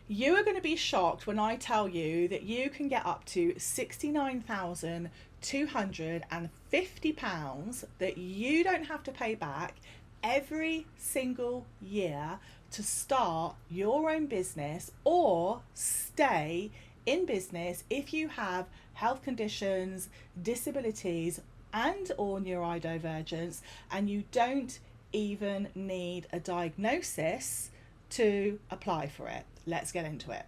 You are going to be shocked when I tell you that you can get up to £69,250 that you don't have to pay back every single year to start your own business or stay in business if you have health conditions, disabilities, and or neurodivergence, and you don't even need a diagnosis to apply for it. Let's get into it.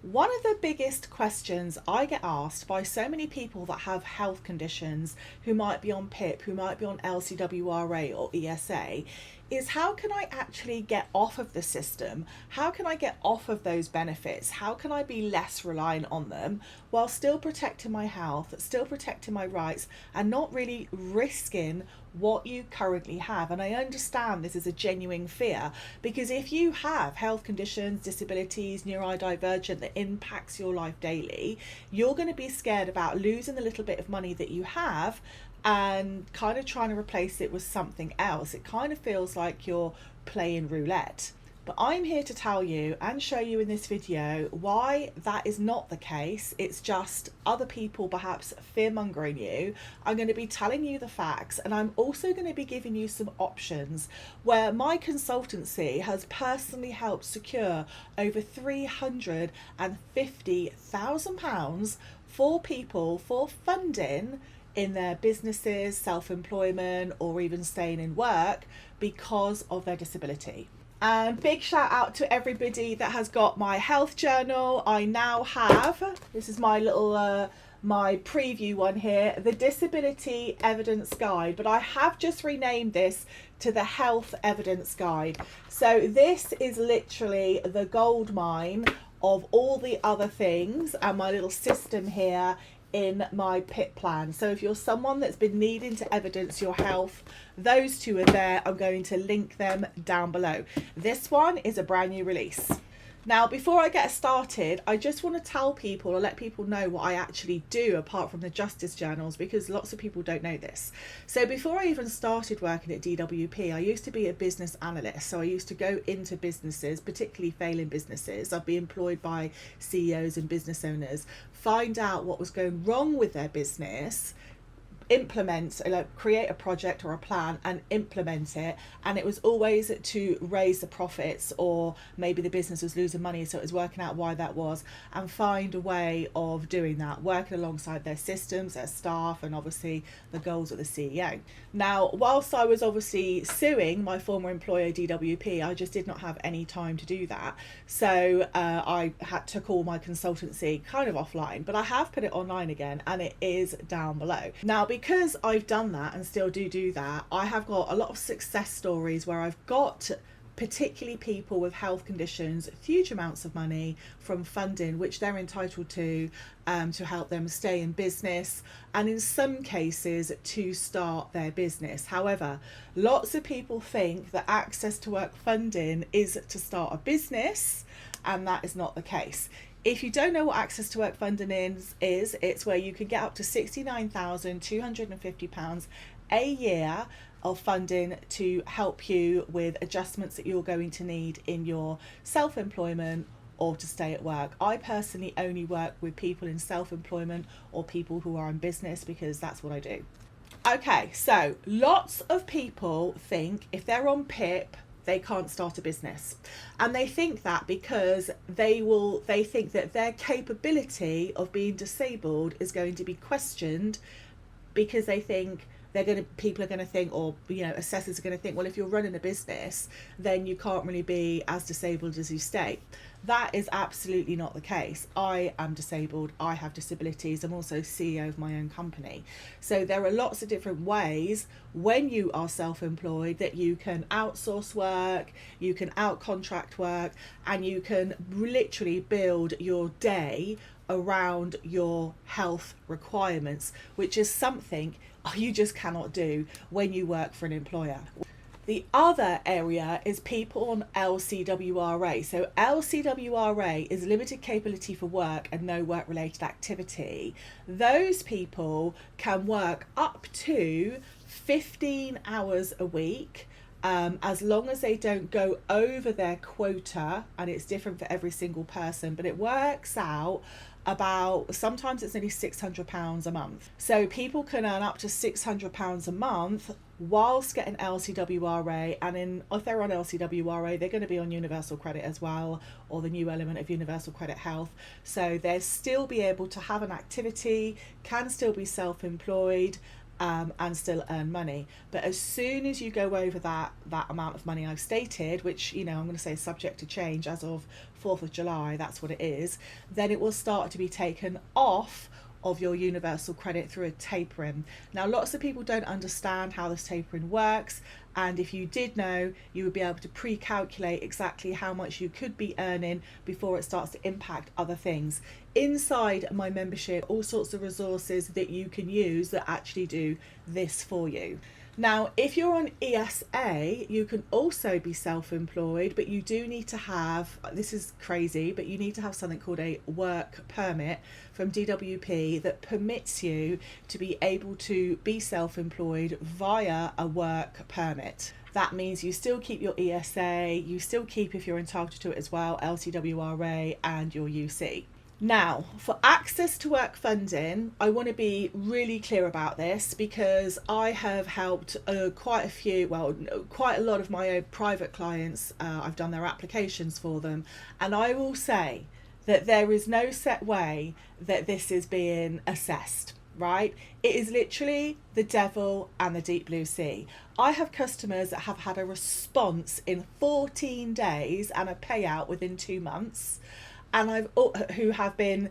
One of the biggest questions I get asked by so many people that have health conditions, who might be on PIP, who might be on LCWRA or ESA, is how can I actually get off of the system? How can I get off of those benefits? How can I be less reliant on them while still protecting my health, still protecting my rights, and not really risking what you currently have? And I understand this is a genuine fear, because if you have health conditions, disabilities, neurodivergent that impacts your life daily, you're going to be scared about losing the little bit of money that you have and kind of trying to replace it with something else. It kind of feels like you're playing roulette. But I'm here to tell you and show you in this video why that is not the case. It's just other people perhaps fear-mongering you. I'm going to be telling you the facts, and I'm also going to be giving you some options where my consultancy has personally helped secure over £350,000 for people for funding in their businesses, self-employment, or even staying in work because of their disability. And big shout out to everybody that has got my health journal. I now have, this is my little my preview one here, the Disability Evidence Guide, but I have just renamed this to the Health Evidence Guide. So this is literally the gold mine of all the other things and my little system here in my PIP plan. So if you're someone that's been needing to evidence your health, those two are there. I'm going to link them down below. This one is a brand new release. Now, before I get started, I just want to tell people or let people know what I actually do apart from the justice journals, because lots of people don't know this. So before I even started working at DWP, I used to be a business analyst. So I used to go into businesses, particularly failing businesses. I'd be employed by CEOs and business owners, find out what was going wrong with their business, implement, create a project or a plan and implement it. And it was always to raise the profits, or maybe the business was losing money, so it was working out why that was, and find a way of doing that, working alongside their systems, their staff, and obviously the goals of the CEO. Now, whilst I was obviously suing my former employer DWP, I just did not have any time to do that. So I took all my consultancy kind of offline, but I have put it online again, and it is down below. Now, because I've done that and still do that, I have got a lot of success stories where I've got particularly people with health conditions huge amounts of money from funding which they're entitled to help them stay in business, and in some cases to start their business. However, lots of people think that access to work funding is to start a business, and that is not the case. If you don't know what access to work funding is, it's where you can get up to £69,250 a year of funding to help you with adjustments that you're going to need in your self-employment or to stay at work. I personally only work with people in self-employment or people who are in business, because that's what I do. Okay, so lots of people think if they're on PIP, they can't start a business, and they think that because they think that their capability of being disabled is going to be questioned, because they think people are going to think, or assessors are going to think, well, if you're running a business, then you can't really be as disabled as you state. That is absolutely not the case. I am disabled, I have disabilities, I'm also CEO of my own company. So there are lots of different ways when you are self-employed that you can outsource work, you can out-contract work, and you can literally build your day around your health requirements, which is something you just cannot do when you work for an employer. The other area is people on LCWRA. So LCWRA is limited capability for work and no work related activity. Those people can work up to 15 hours a week as long as they don't go over their quota, and it's different for every single person, but it works out about, sometimes it's nearly £600 a month. So people can earn up to £600 a month whilst getting LCWRA, and if they're on LCWRA, they're going to be on universal credit as well, or the new element of universal credit health. So they'll still be able to have an activity, can still be self-employed, and still earn money. But as soon as you go over that amount of money I've stated, which, I'm going to say is subject to change as of 4th of July, that's what it is, then it will start to be taken off of your universal credit through a tapering. Now, lots of people don't understand how this tapering works, and if you did know, you would be able to pre-calculate exactly how much you could be earning before it starts to impact other things. Inside my membership, all sorts of resources that you can use that actually do this for you. Now, if you're on ESA, you can also be self-employed, but you do need to have, this is crazy, but you need to have something called a work permit from DWP that permits you to be able to be self-employed via a work permit. That means you still keep your ESA, you still keep, if you're entitled to it as well, LCWRA and your UC. Now, for access to work funding, I want to be really clear about this, because I have helped quite a lot of my own private clients. I've done their applications for them, and I will say that there is no set way that this is being assessed, right? It is literally the devil and the deep blue sea. I have customers that have had a response in 14 days and a payout within 2 months. And who have been,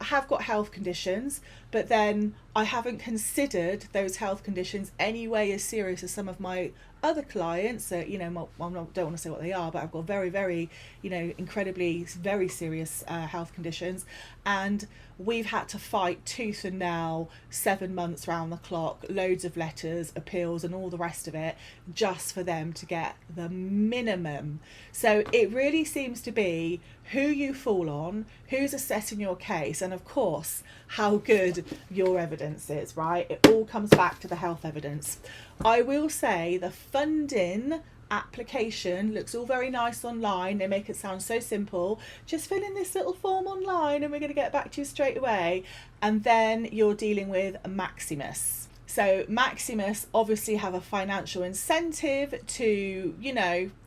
have got health conditions, but then I haven't considered those health conditions anyway as serious as some of my other clients. I don't want to say what they are, but I've got very, very, incredibly, very serious health conditions, and we've had to fight tooth and nail, 7 months round the clock, loads of letters, appeals, and all the rest of it, just for them to get the minimum. So it really seems to be who you fall on, who's assessing your case, and of course, how good your evidence is, right? It all comes back to the health evidence. I will say the funding application looks all very nice online. They make it sound so simple. Just fill in this little form online and we're going to get back to you straight away. And then you're dealing with Maximus. So Maximus obviously have a financial incentive to,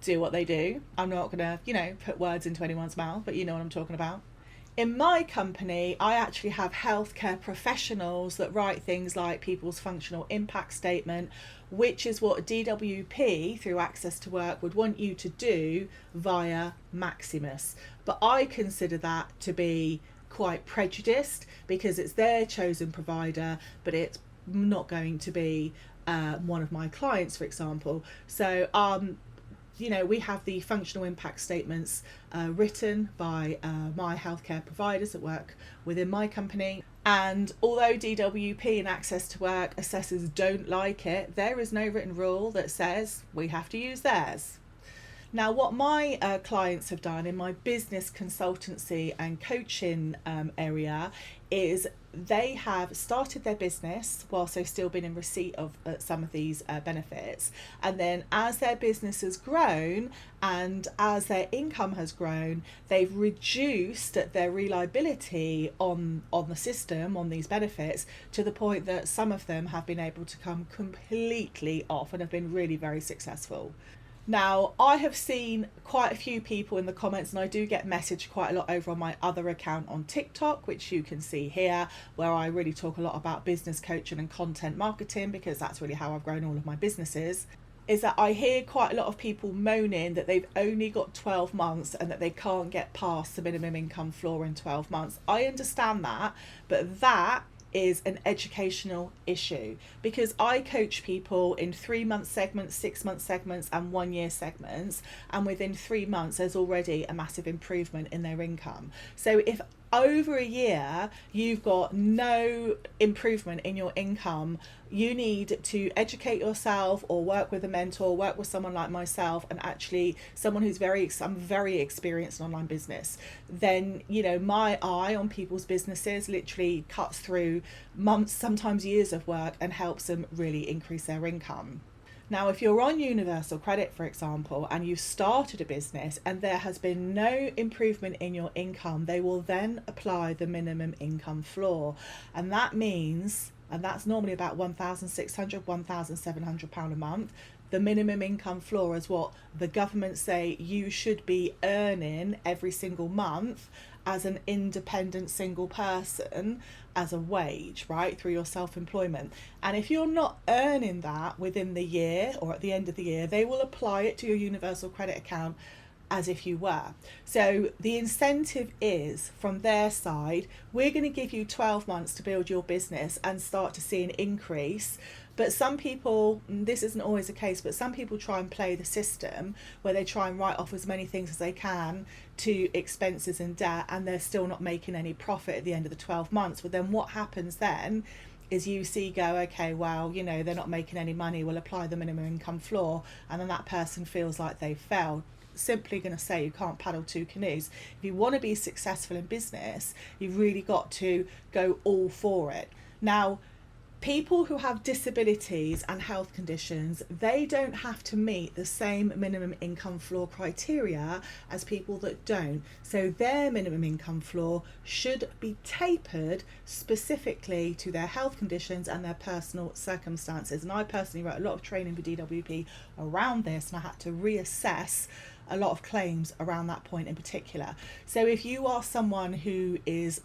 do what they do. I'm not going to, put words into anyone's mouth, but you know what I'm talking about. In my company, I actually have healthcare professionals that write things like people's functional impact statement, which is what DWP, through Access to Work, would want you to do via Maximus. But I consider that to be quite prejudiced, because it's their chosen provider, but it's not going to be one of my clients, for example. So we have the functional impact statements written by my healthcare providers that work within my company. And although DWP and Access to Work assessors don't like it, there is no written rule that says we have to use theirs. Now, what my clients have done in my business consultancy and coaching area is they have started their business whilst they've still been in receipt of some of these benefits. And then as their business has grown and as their income has grown, they've reduced their reliability on the system, on these benefits, to the point that some of them have been able to come completely off and have been really very successful. Now, I have seen quite a few people in the comments, and I do get messaged quite a lot over on my other account on TikTok, which you can see here, where I really talk a lot about business coaching and content marketing, because that's really how I've grown all of my businesses. Is that I hear quite a lot of people moaning that they've only got 12 months and that they can't get past the minimum income floor in 12 months. I understand that, but that is an educational issue, because I coach people in 3-month segments, 6-month segments, and 1-year segments, and within 3 months there's already a massive improvement in their income. So if over a year you've got no improvement in your income, you need to educate yourself or work with a mentor, work with someone like myself, and actually someone who's I'm very experienced in online business. Then, my eye on people's businesses literally cuts through months, sometimes years of work, and helps them really increase their income. Now, if you're on universal credit, for example, and you started a business and there has been no improvement in your income, they will then apply the minimum income floor. And that means, and that's normally about £1,600, £1,700 a month. The minimum income floor is what the government say you should be earning every single month as an independent single person as a wage, right, through your self-employment. And if you're not earning that within the year or at the end of the year, they will apply it to your universal credit account as if you were. So the incentive is, from their side, we're going to give you 12 months to build your business and start to see an increase. But some people, this isn't always the case, but some people try and play the system where they try and write off as many things as they can to expenses and debt, and they're still not making any profit at the end of the 12 months. But then what happens then is you see go, okay, well, you know, they're not making any money, we'll apply the minimum income floor, and then that person feels like they've failed. Simply going to say you can't paddle two canoes. If you want to be successful in business, you've really got to go all for it. Now, people who have disabilities and health conditions, they don't have to meet the same minimum income floor criteria as people that don't. So their minimum income floor should be tapered specifically to their health conditions and their personal circumstances. And I personally wrote a lot of training for DWP around this, and I had to reassess a lot of claims around that point in particular. So if you are someone who is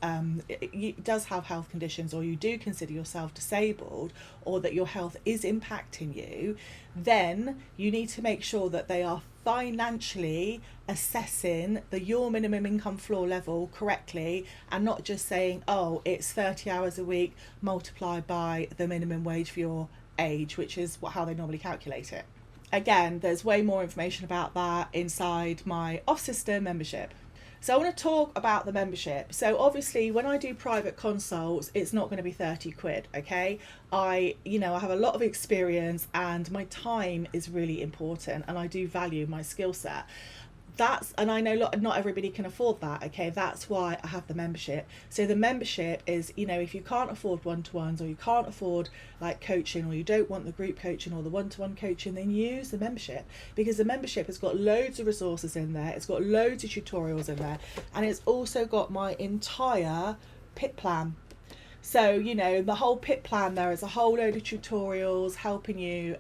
does have health conditions, or you do consider yourself disabled, or that your health is impacting you, then you need to make sure that they are financially assessing your minimum income floor level correctly, and not just saying, oh, it's 30 hours a week multiplied by the minimum wage for your age, which is how they normally calculate it. Again, there's way more information about that inside my OFFSYSTEM membership. So I want to talk about the membership. So obviously when I do private consults, it's not going to be 30 quid, okay? I have a lot of experience and my time is really important, and I do value my skill set. And I know not everybody can afford that, okay? That's why I have the membership. So the membership is, if you can't afford one-to-ones, or you can't afford like coaching, or you don't want the group coaching or the one-to-one coaching, then use the membership, because the membership has got loads of resources in there, it's got loads of tutorials in there, and it's also got my entire PIP plan. So, the whole PIP plan, there is a whole load of tutorials helping you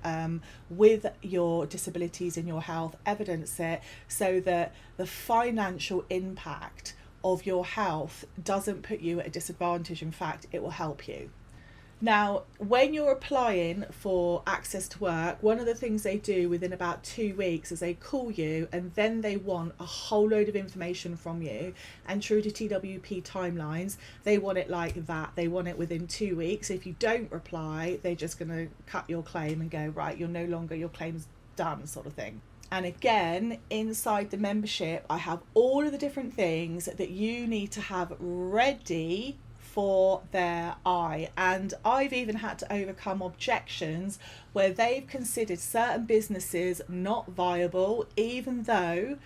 with your disabilities and your health, evidence it, so that the financial impact of your health doesn't put you at a disadvantage. In fact, it will help you. Now, when you're applying for access to work, one of the things they do within about 2 weeks is they call you, and then they want a whole load of information from you. And true to TWP timelines, they want it like that. They want it within 2 weeks. If you don't reply, they're just going to cut your claim and go, right, you're no longer, your claim's done, sort of thing. And again, inside the membership, I have all of the different things that you need to have ready for their eye. And I've even had to overcome objections where they've considered certain businesses not viable, even though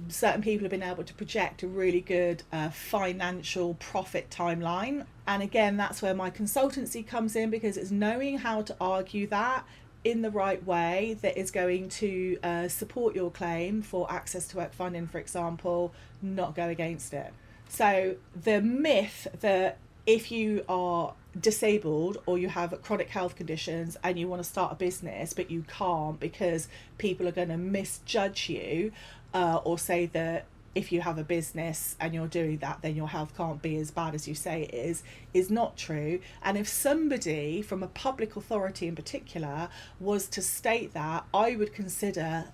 certain people have been able to project a really good financial profit timeline. And again, that's where my consultancy comes in, because it's knowing how to argue that in the right way that is going to support your claim for access to work funding, for example, not go against it. So the myth that if you are disabled or you have chronic health conditions and you want to start a business but you can't because people are going to misjudge you, or say that if you have a business and you're doing that, then your health can't be as bad as you say it is not true. And if somebody from a public authority in particular was to state that, I would consider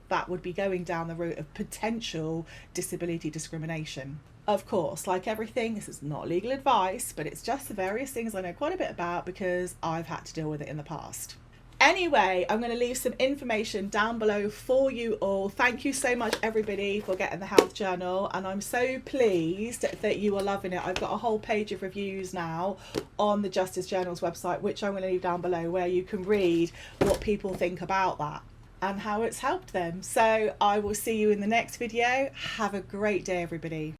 that would be going down the route of potential disability discrimination. Of course, like everything, this is not legal advice, but it's just the various things I know quite a bit about because I've had to deal with it in the past. Anyway, I'm going to leave some information down below for you all. Thank you so much, everybody, for getting the health journal, and I'm so pleased that you are loving it. I've got a whole page of reviews now on the Justice Journal's website, which I'm going to leave down below, where you can read what people think about that and how it's helped them. So I will see you in the next video. Have a great day, everybody.